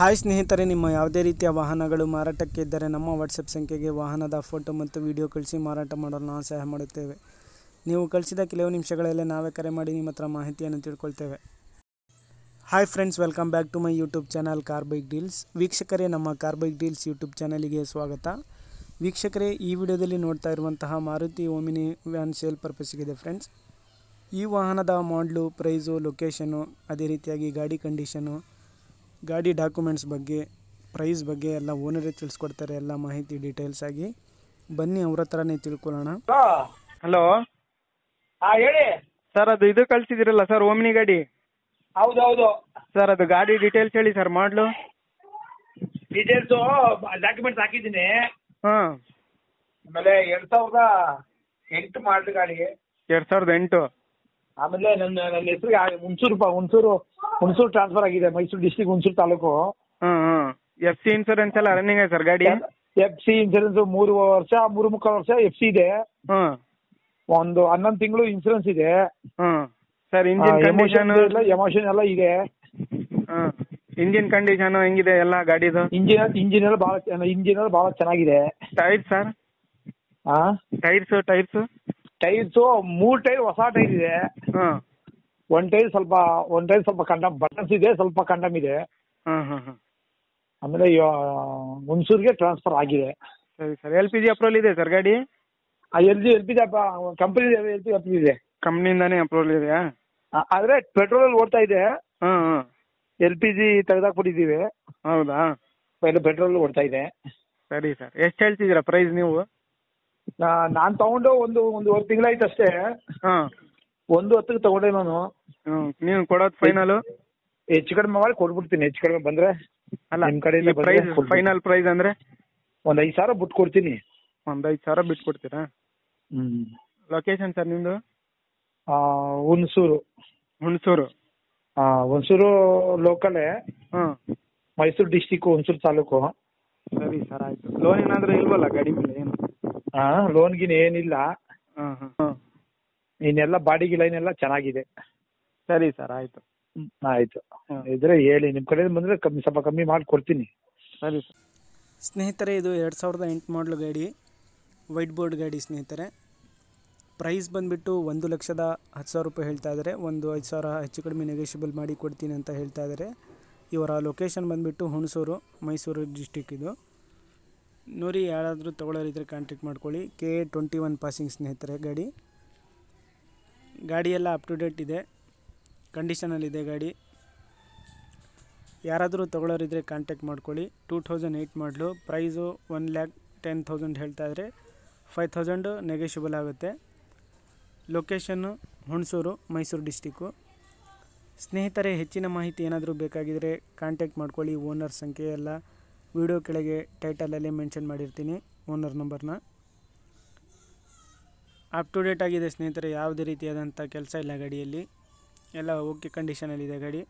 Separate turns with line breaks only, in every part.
Hi ಸ್ನೇಹಿತರೆ, ನಿಮ್ಮ ಯಾವುದೇ ರೀತಿಯ ವಾಹನಗಳು ಮಾರಾಟಕ್ಕೆ ಇದ್ದರೆ ನಮ್ಮ ವಾಟ್ಸಪ್ ಸಂಖ್ಯೆಗೆ ವಾಹನದ ಫೋಟೋ ಮತ್ತು ವಿಡಿಯೋ ಕಳಿಸಿ ಮಾರಾಟ ಮಾಡಲು ನಾವು ಸಹಾಯ ಮಾಡುತ್ತೇವೆ. ನೀವು ಕಳಿಸಿದ ಕೆಲವು ನಿಮಿಷಗಳಲ್ಲೇ ನಾವೇ ಕರೆ ಮಾಡಿ ನಿಮ್ಮ ಹತ್ರ ಮಾಹಿತಿಯನ್ನು ತಿಳ್ಕೊಳ್ತೇವೆ. Hi friends, welcome back to my YouTube channel car bike deals. ವೀಕ್ಷಕರೇ, ನಮ್ಮ ಕಾರ್ ಬೈಕ್ ಡೀಲ್ಸ್ ಯೂಟ್ಯೂಬ್ ಚಾನಲಿಗೆ ಸ್ವಾಗತ. ವೀಕ್ಷಕರೇ, ಈ ವಿಡಿಯೋದಲ್ಲಿ ನೋಡ್ತಾ ಇರುವಂತಹ ಮಾರುತಿ ಓಮಿನಿ ವ್ಯಾನ್ ಸೇಲ್ ಪರ್ಪಸ್ಸಿಗಿದೆ ಫ್ರೆಂಡ್ಸ್. ಈ ವಾಹನದ ಮಾಡಲು, ಪ್ರೈಸು, ಲೊಕೇಶನು, ಅದೇ ರೀತಿಯಾಗಿ ಗಾಡಿ ಕಂಡೀಷನು, ಗಾಡಿ ಡಾಕ್ಯುಮೆಂಟ್ಸ್ ಬಗ್ಗೆ, ಪ್ರೈಸ್ ಬಗ್ಗೆ ಎಲ್ಲ ಓನರೇ ತಿಳಿಸ್ಕೊಡ್ತಾರೆ. ಎಲ್ಲ ಮಾಹಿತಿ ಡೀಟೇಲ್ಸ್ ಆಗಿ ಬನ್ನಿ ಅವ್ರ ಹತ್ರನೇ ತಿಳ್ಕೊಳ್ಳೋಣ.
ಹಲೋ
ಹೇಳಿ
ಸರ್, ಅದು ಇದು ಕಳ್ಸಿದಿರಲ್ಲ ಸರ್, ಓಮಿನಿ ಗಾಡಿ.
ಹೌದೌದು
ಸರ್, ಅದು ಗಾಡಿ ಡೀಟೇಲ್ಸ್ ಹೇಳಿ ಸರ್. ಮಾಡಲು
ಡೀಟೇಲ್ಸು ಡಾಕ್ಯುಮೆಂಟ್ಸ್ ಹಾಕಿದ್ದೀನಿ.
ಹಾಂ,
ಆಮೇಲೆ 2008 ಮಾಡಲ್ ಗಾಡಿ.
2008.
ಆಮೇಲೆ ನನ್ನ ಹೆಸರಿಗೆ ಹುಣಸೂರು ಟ್ರಾನ್ಸ್ಫರ್ ಆಗಿದೆ. ಮೈಸೂರು ಡಿಸ್ಟಿಕ್ ಹುಣಸೂರು ತಾಲೂಕು.
ಹಾಂ. FC ಇನ್ಸೂರೆನ್ಸ್ ಎಲ್ಲ ರನ್ನಿಂಗ್ ಇದೆ ಸರ್ ಗಾಡಿ?
FC ಇನ್ಸೂರೆನ್ಸ್ 3 ವರ್ಷ 3.25 ವರ್ಷ FC ಇದೆ.
ಹಾಂ.
ಒಂದು 11 ತಿಂಗಳು ಇನ್ಸೂರೆನ್ಸ್ ಇದೆ.
ಹಾಂ ಸರ್, ಇಂಜಿನ್ ಕಂಡೀಷನ್
ಎಮೋಷನ್ ಎಲ್ಲ ಇದೆ.
ಹಾಂ, ಇಂಜಿನ್ ಕಂಡೀಷನ್ ಹೆಂಗಿದೆ ಎಲ್ಲ ಗಾಡಿದು?
ಇಂಜಿನ್ ಎಲ್ಲ ಬಹಳ ಚೆನ್ನಾಗಿದೆ.
Tyre sir? Tyres
tyres 3 tyre ಹೊಸ ಟೈರ್ ಇದೆ.
ಹಾಂ.
ಒಂದ್ ಟೈರ್ ಸ್ವಲ್ಪ ಕಂಡಮ್ ಬಟನ್ಸ್ ಇದೆ, ಸ್ವಲ್ಪ ಕಂಡಮ್ ಇದೆ.
ಹಾಂ.
ಆಮೇಲೆ ಹುಣಸೂರಿಗೆ ಟ್ರಾನ್ಸ್ಫರ್ ಆಗಿದೆ.
ಸರಿ ಸರ್. LPG ಅಪ್ರೂವಲ್ ಇದೆ ಸರ್ ಗಾಡಿ?
LPG ಕಂಪನಿ ಇದೆ.
ಕಂಪ್ನಿಯಿಂದಾನೇ ಅಪ್ರೂವಲ್ ಇದೆಯಾ?
ಆದ್ರೆ ಪೆಟ್ರೋಲ್ ಓಡ್ತಾ ಇದೆ.
ಹಾಂ.
LPG ತೆಗೆದಾಕ್ಬಿಟ್ಟಿದ್ದೀವಿ.
ಹೌದಾ?
ಪೆಟ್ರೋಲ್ ಓಡ್ತಾ ಇದೆ.
ಸರಿ ಸರ್. ಎಷ್ಟು ಹೇಳ್ತಿದ್ದೀರಾ ಪ್ರೈಸ್ ನೀವು?
ನಾನ್ ತಗೊಂಡು ಒಂದೂವರೆ ತಿಂಗಳಾಯ್ತು ಅಷ್ಟೇ.
ಹಾಂ.
1.10 ತಗೊಂಡೆ ನಾನು.
ನೀವು ಕೊಡೋದು ಫೈನಲ್?
ಹೆಚ್ಚು ಕಡಿಮೆ ಮಾಡಿ ಕೊಟ್ಬಿಡ್ತೀನಿ. ಹೆಚ್ಚು ಕಡಿಮೆ ಬಂದ್ರೆ
ಅಲ್ಲ,
ನಿಮ್ ಕಡೆಯಿಂದ
ಪ್ರೈಸ್ ಫೈನಲ್ ಪ್ರೈಸ್ ಅಂದ್ರೆ
ಒಂದ್ 5,000 ಬಿಟ್ಟು ಕೊಡ್ತೀನಿ.
ಒಂದು 5,000 ಬಿಟ್ಟು ಕೊಡ್ತೀರಾ? ಲೊಕೇಶನ್ ಸರ್ ನಿಮ್ದು?
ಹುಣಸೂರು. ಹುಣಸೂರು ಲೋಕಲೇ.
ಹಾಂ.
ಮೈಸೂರು ಡಿಸ್ಟಿಕ್ ಹುಣಸೂರು ತಾಲೂಕು.
ಸರಿ ಸರ್, ಆಯ್ತು. ಲೋನ್ ಏನಾದರೂ ಇಲ್ವಲ್ಲ ಗಾಡಿ ಮೇಲೆ? ಏನು
ಲೋನ್ಗಿನ ಏನಿಲ್ಲ.
ಹಾಂ.
ಇನ್ನೆಲ್ಲ ಬಾಡಿಗೆ ಲೈನ್ ಎಲ್ಲ ಚೆನ್ನಾಗಿದೆ.
ಸರಿ ಸರ್, ಆಯ್ತು.
ಆಯ್ತು. ಇದ್ರೆ ಹೇಳಿ, ನಿಮ್ ಕಡೆ ಬಂದ್ರೆ ಸ್ವಲ್ಪ ಕಮ್ಮಿ ಮಾಡಿ ಕೊಡ್ತೀನಿ.
ಸರಿ ಸರ್.
ಸ್ನೇಹಿತರೆ, ಇದು 2008 ಮಾಡಲು ಗಾಡಿ, ವೈಟ್ ಬೋರ್ಡ್ ಗಾಡಿ ಸ್ನೇಹಿತರೆ. ಪ್ರೈಸ್ ಬಂದುಬಿಟ್ಟು 1,10,10,000 ರೂಪಾಯಿ ಹೇಳ್ತಾ ಇದ್ದಾರೆ. ಒಂದು 5,000 ಹೆಚ್ಚು ಕಡಿಮೆ ನೆಗೋಷಿಯಬಲ್ ಮಾಡಿ ಕೊಡ್ತೀನಿ ಅಂತ ಹೇಳ್ತಾ ಇದ್ದಾರೆ. ಇವರ ಲೊಕೇಶನ್ ಬಂದುಬಿಟ್ಟು ಹುಣಸೂರು, ಮೈಸೂರು ಡಿಸ್ಟಿಕ್. ಇದು ನೋಡಿ, ಯಾರಾದರೂ ತೊಗೊಳ್ಳೋರಿದ್ರೆ ಕಾಂಟ್ಯಾಕ್ಟ್ ಮಾಡ್ಕೊಳ್ಳಿ. KA 21 ಪಾಸಿಂಗ್ ಸ್ನೇಹಿತರೆ ಗಾಡಿ ಎಲ್ಲ ಅಪ್ ಟು ಡೇಟ್ ಇದೆ, ಕಂಡೀಷನಲ್ಲಿದೆ ಗಾಡಿ. ಯಾರಾದರೂ ತೊಗೊಳ್ಳೋರಿದ್ರೆ ಕಾಂಟ್ಯಾಕ್ಟ್ ಮಾಡ್ಕೊಳ್ಳಿ. 2008 ಮಾಡಲು, ಪ್ರೈಸು 1,10,000 ಹೇಳ್ತಾ ಇದ್ದಾರೆ. 5,000 ನೆಗೋಷಿಯಬಲ್ ಆಗುತ್ತೆ. Location Hunsur, Mysuru district. ಸ್ನೇಹಿತರೆ, ಹೆಚ್ಚಿನ ಮಾಹಿತಿ ಏನಾದರೂ ಬೇಕಾಗಿದ್ದರೆ ಕಾಂಟ್ಯಾಕ್ಟ್ ಮಾಡ್ಕೊಳ್ಳಿ. ಓನರ್ ಸಂಖ್ಯೆ ಎಲ್ಲ ವಿಡಿಯೋ ಕೆಳಗೆ ಟೈಟಲಲ್ಲೇ ಮೆನ್ಷನ್ ಮಾಡಿರ್ತೀನಿ, ಓನರ್ ನಂಬರ್ನ. ಅಪ್ ಟು ಡೇಟ್ ಆಗಿದೆ ಸ್ನೇಹಿತರೆ, ಯಾವುದೇ ರೀತಿಯಾದಂಥ ಕೆಲಸ ಇಲ್ಲ ಗಾಡಿಯಲ್ಲಿ, ಎಲ್ಲ ಓಕೆ ಕಂಡೀಷನಲ್ಲಿದೆ ಗಾಡಿ.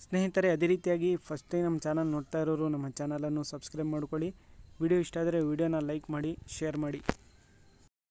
ಸ್ನೇಹಿತರೆ, ಅದೇ ರೀತಿಯಾಗಿ ಫಸ್ಟ್ ಟೈಮ್ ನಮ್ಮ ಚಾನಲ್ ನೋಡ್ತಾ ಇರೋರು ನಮ್ಮ ಚಾನಲನ್ನು ಸಬ್ಸ್ಕ್ರೈಬ್ ಮಾಡ್ಕೊಳ್ಳಿ. ವಿಡಿಯೋ ಇಷ್ಟ ಆದರೆ ವಿಡಿಯೋನ ಲೈಕ್ ಮಾಡಿ, ಶೇರ್ ಮಾಡಿ.